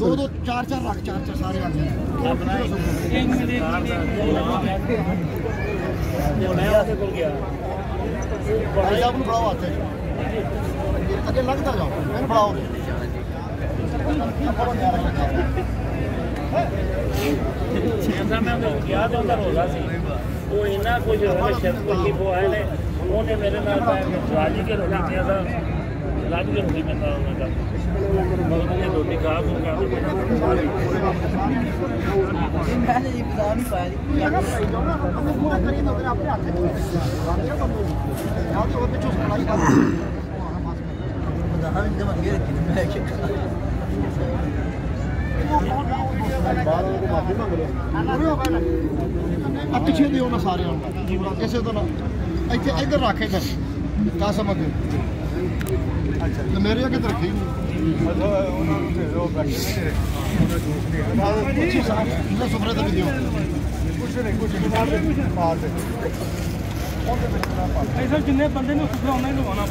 दो चार चार रख, चार चार सारे बढ़ाओ आते अगे लगता जाओ मैंने बढ़ाओगे वो इन्ना कुछ वो आए ने उन्हें मेरे नाल राजी के रोटी दिया था, राजी के रोटी में रोटी खा पिछे दिओ ना सारे किसी तो ना इधर रख इधर कसम अगे मेरे अगे रखी सुपरे तक दिओ ऐसा जिन्ने बंदे ने सुपरा उन्हें लवाना